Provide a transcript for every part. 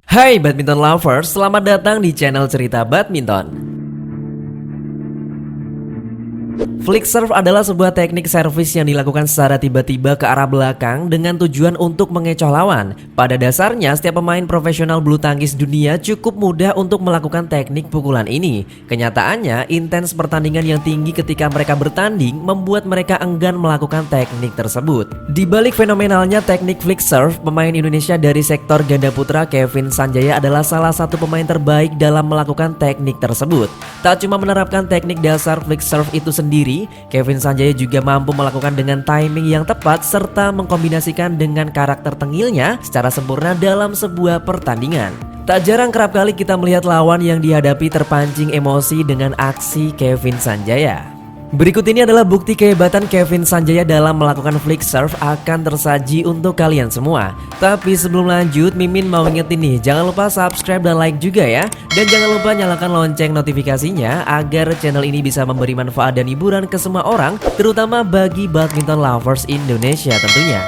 Hai badminton lovers, selamat datang di channel Cerita Badminton. Flick serve adalah sebuah teknik servis yang dilakukan secara tiba-tiba ke arah belakang dengan tujuan untuk mengecoh lawan. Pada dasarnya, setiap pemain profesional bulu tangkis dunia cukup mudah untuk melakukan teknik pukulan ini. Kenyataannya, intens pertandingan yang tinggi ketika mereka bertanding membuat mereka enggan melakukan teknik tersebut. Di balik fenomenalnya teknik flick serve, pemain Indonesia dari sektor ganda putra Kevin Sanjaya adalah salah satu pemain terbaik dalam melakukan teknik tersebut. Tak cuma menerapkan teknik dasar flick serve itu sendiri, Kevin Sanjaya juga mampu melakukan dengan timing yang tepat serta mengkombinasikan dengan karakter tengilnya secara sempurna dalam sebuah pertandingan. Tak jarang kerap kali kita melihat lawan yang dihadapi terpancing emosi dengan aksi Kevin Sanjaya. Berikut ini adalah bukti kehebatan Kevin Sanjaya dalam melakukan flick serve akan tersaji untuk kalian semua. Tapi sebelum lanjut, Mimin mau ingetin nih, jangan lupa subscribe dan like juga ya. Dan jangan lupa nyalakan lonceng notifikasinya agar channel ini bisa memberi manfaat dan hiburan ke semua orang, terutama bagi badminton lovers Indonesia tentunya.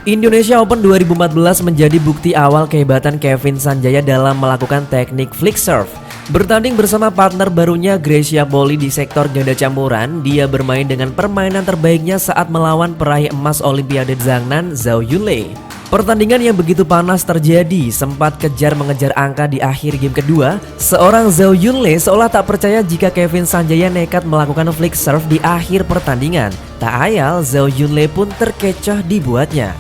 Indonesia Open 2014 menjadi bukti awal kehebatan Kevin Sanjaya dalam melakukan teknik flick serve. Bertanding bersama partner barunya Grecia Poli di sektor ganda campuran, dia bermain dengan permainan terbaiknya saat melawan peraih emas Olimpiade Zhangnan, Zhao Yunlei. Pertandingan yang begitu panas terjadi, sempat kejar-mengejar angka di akhir game kedua. Seorang Zhao Yunlei seolah tak percaya jika Kevin Sanjaya nekat melakukan flick serve di akhir pertandingan. Tak ayal, Zhao Yunlei pun terkecoh dibuatnya.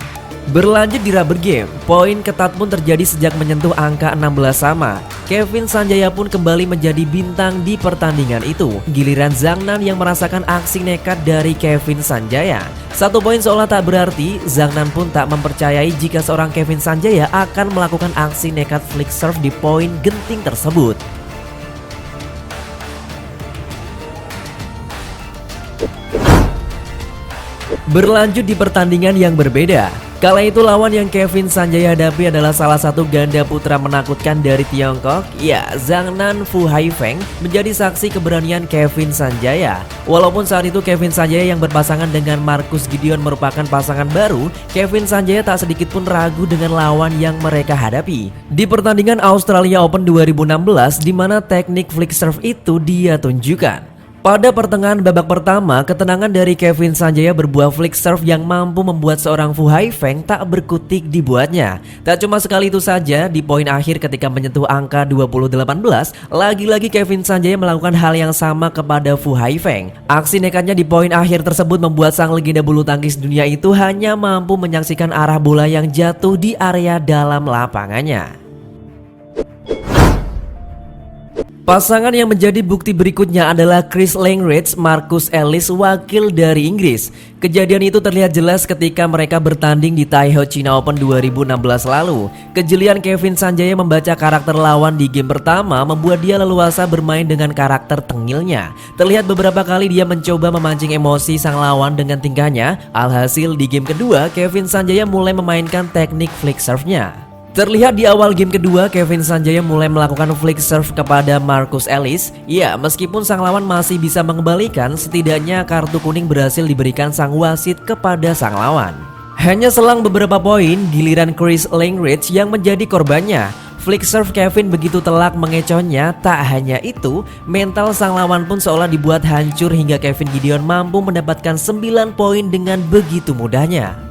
Berlanjut di rubber game, poin ketat pun terjadi sejak menyentuh angka 16 sama. Kevin Sanjaya pun kembali menjadi bintang di pertandingan itu. Giliran Zhangnan yang merasakan aksi nekat dari Kevin Sanjaya. 1 poin seolah tak berarti, Zhangnan pun tak mempercayai jika seorang Kevin Sanjaya akan melakukan aksi nekat flick serve di poin genting tersebut. Berlanjut di pertandingan yang berbeda. Kala itu lawan yang Kevin Sanjaya hadapi adalah salah satu ganda putra menakutkan dari Tiongkok. Ya, Zhangnan Fu Haifeng menjadi saksi keberanian Kevin Sanjaya. Walaupun saat itu Kevin Sanjaya yang berpasangan dengan Marcus Gideon merupakan pasangan baru, Kevin Sanjaya tak sedikit pun ragu dengan lawan yang mereka hadapi. Di pertandingan Australia Open 2016, di mana teknik flick serve itu dia tunjukkan. Pada pertengahan babak pertama, ketenangan dari Kevin Sanjaya berbuah flick serve yang mampu membuat seorang Fu Haifeng tak berkutik dibuatnya. Tak cuma sekali itu saja, di poin akhir ketika menyentuh angka 20-18, lagi-lagi Kevin Sanjaya melakukan hal yang sama kepada Fu Haifeng. Aksi nekatnya di poin akhir tersebut membuat sang legenda bulu tangkis dunia itu hanya mampu menyaksikan arah bola yang jatuh di area dalam lapangannya. Pasangan yang menjadi bukti berikutnya adalah Chris Langridge, Marcus Ellis, wakil dari Inggris. Kejadian itu terlihat jelas ketika mereka bertanding di Taiho China Open 2016 lalu. Kejelian Kevin Sanjaya membaca karakter lawan di game pertama membuat dia leluasa bermain dengan karakter tengilnya. Terlihat beberapa kali dia mencoba memancing emosi sang lawan dengan tingkahnya. Alhasil di game kedua, Kevin Sanjaya mulai memainkan teknik flick serve-nya. Terlihat di awal game kedua, Kevin Sanjaya mulai melakukan flick serve kepada Marcus Ellis. Ya, meskipun sang lawan masih bisa mengembalikan, setidaknya kartu kuning berhasil diberikan sang wasit kepada sang lawan. Hanya selang beberapa poin, giliran Chris Langridge yang menjadi korbannya. Flick serve Kevin begitu telak mengecohnya. Tak hanya itu, mental sang lawan pun seolah dibuat hancur hingga Kevin Gideon mampu mendapatkan 9 poin dengan begitu mudahnya.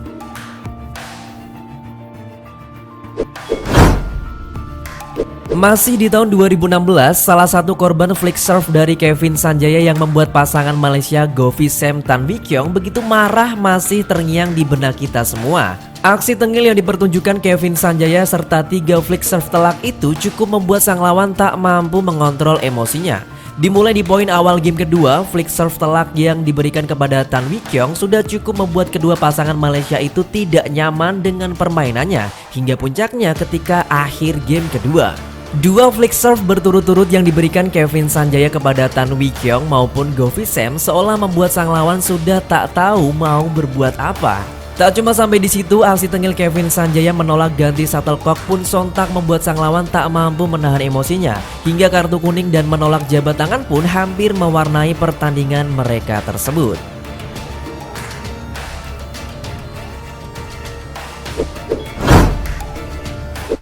Masih di tahun 2016, salah satu korban flick serve dari Kevin Sanjaya yang membuat pasangan Malaysia Govison Tan Wee Kiong begitu marah masih terngiang di benak kita semua. Aksi tengil yang dipertunjukkan Kevin Sanjaya serta 3 flick serve telak itu cukup membuat sang lawan tak mampu mengontrol emosinya. Dimulai di poin awal game kedua, flick serve telak yang diberikan kepada Tan Wee Kiong sudah cukup membuat kedua pasangan Malaysia itu tidak nyaman dengan permainannya, hingga puncaknya ketika akhir game kedua. 2 flick serve berturut-turut yang diberikan Kevin Sanjaya kepada Tan Wee Kiong maupun Govison seolah membuat sang lawan sudah tak tahu mau berbuat apa. Tak cuma sampai di situ, aksi tengil Kevin Sanjaya menolak ganti shuttlecock pun sontak membuat sang lawan tak mampu menahan emosinya. Hingga kartu kuning dan menolak jabat tangan pun hampir mewarnai pertandingan mereka tersebut.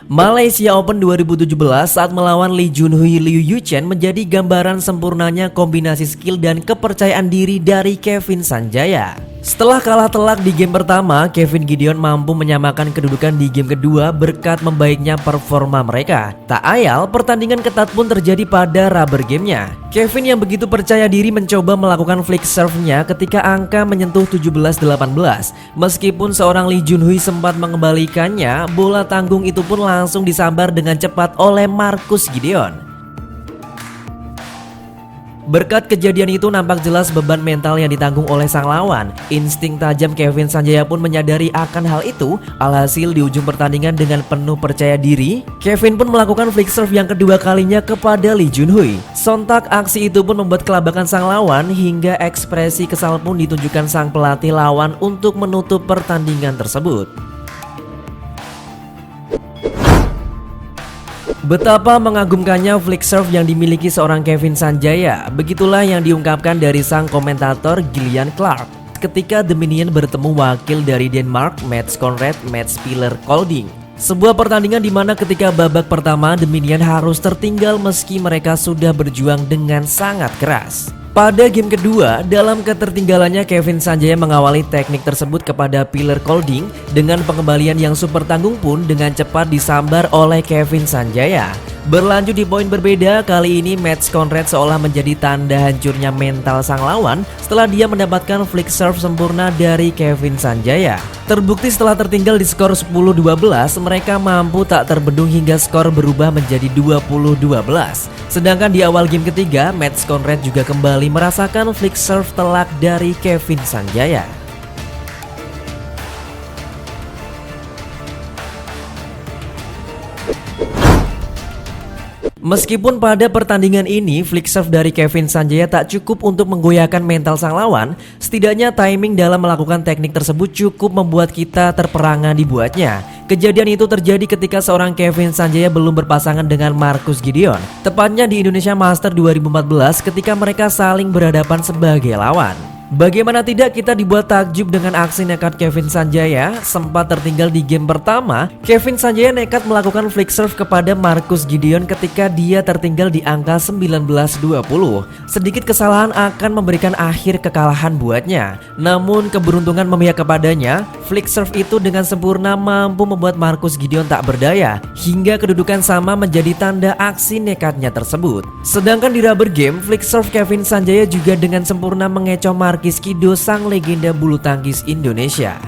Malaysia Open 2017 saat melawan Lee Junhui Liu Yuchen menjadi gambaran sempurnanya kombinasi skill dan kepercayaan diri dari Kevin Sanjaya. Setelah kalah telak di game pertama, Kevin Gideon mampu menyamakan kedudukan di game kedua berkat membaiknya performa mereka. Tak ayal, pertandingan ketat pun terjadi pada rubber gamenya. Kevin yang begitu percaya diri mencoba melakukan flick serve-nya ketika angka menyentuh 17-18. Meskipun seorang Lee Junhui sempat mengembalikannya, bola tanggung itu pun langsung disambar dengan cepat oleh Marcus Gideon. Berkat kejadian itu nampak jelas beban mental yang ditanggung oleh sang lawan. Insting tajam Kevin Sanjaya pun menyadari akan hal itu. Alhasil di ujung pertandingan dengan penuh percaya diri, Kevin pun melakukan flick serve yang kedua kalinya kepada Lee Junhui. Sontak aksi itu pun membuat kelabakan sang lawan hingga ekspresi kesal pun ditunjukkan sang pelatih lawan untuk menutup pertandingan tersebut. Betapa mengagumkannya flick serve yang dimiliki seorang Kevin Sanjaya. Begitulah yang diungkapkan dari sang komentator Gillian Clark ketika The Minion bertemu wakil dari Denmark, Mats Conrad, Mats Piller Kolding. Sebuah pertandingan di mana ketika babak pertama The Minion harus tertinggal meski mereka sudah berjuang dengan sangat keras. Pada game kedua, dalam ketertinggalannya Kevin Sanjaya mengawali teknik tersebut kepada Piller Kolding dengan pengembalian yang super tanggung pun dengan cepat disambar oleh Kevin Sanjaya. Berlanjut di poin berbeda, kali ini Mats Conrad seolah menjadi tanda hancurnya mental sang lawan setelah dia mendapatkan flick serve sempurna dari Kevin Sanjaya. Terbukti setelah tertinggal di skor 10-12, mereka mampu tak terbendung hingga skor berubah menjadi 20-12. Sedangkan di awal game ketiga, Mats Conrad juga kembali merasakan flick serve telak dari Kevin Sanjaya. Meskipun pada pertandingan ini flick serve dari Kevin Sanjaya tak cukup untuk menggoyahkan mental sang lawan, setidaknya timing dalam melakukan teknik tersebut cukup membuat kita terperangah dibuatnya. Kejadian itu terjadi ketika seorang Kevin Sanjaya belum berpasangan dengan Marcus Gideon, tepatnya di Indonesia Master 2014 ketika mereka saling berhadapan sebagai lawan. Bagaimana tidak kita dibuat takjub dengan aksi nekat Kevin Sanjaya. Sempat tertinggal di game pertama, Kevin Sanjaya nekat melakukan flick serve kepada Marcus Gideon ketika dia tertinggal di angka 19-20. Sedikit kesalahan akan memberikan akhir kekalahan buatnya. Namun keberuntungan memihak kepadanya. Flick serve itu dengan sempurna mampu membuat Marcus Gideon tak berdaya, hingga kedudukan sama menjadi tanda aksi nekatnya tersebut. Sedangkan di rubber game, flick serve Kevin Sanjaya juga dengan sempurna mengecoh Markis Kido, sang legenda bulu tangkis Indonesia.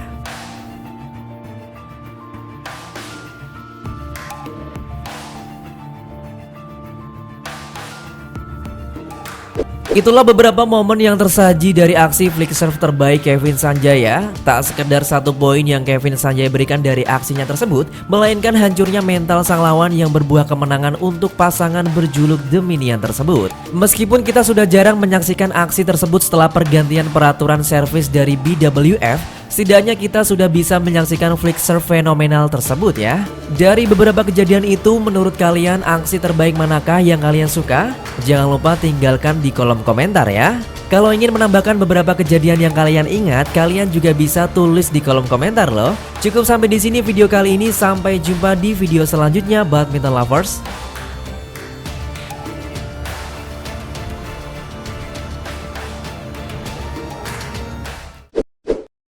Itulah beberapa momen yang tersaji dari aksi flick serve terbaik Kevin Sanjaya. Tak sekedar satu poin yang Kevin Sanjaya berikan dari aksinya tersebut, melainkan hancurnya mental sang lawan yang berbuah kemenangan untuk pasangan berjuluk The Minion tersebut. Meskipun kita sudah jarang menyaksikan aksi tersebut setelah pergantian peraturan servis dari BWF, setidaknya kita sudah bisa menyaksikan flick serve fenomenal tersebut ya. Dari beberapa kejadian itu, menurut kalian aksi terbaik manakah yang kalian suka? Jangan lupa tinggalkan di kolom komentar ya. Kalau ingin menambahkan beberapa kejadian yang kalian ingat, kalian juga bisa tulis di kolom komentar loh. Cukup sampai di sini video kali ini, sampai jumpa di video selanjutnya Badminton Lovers.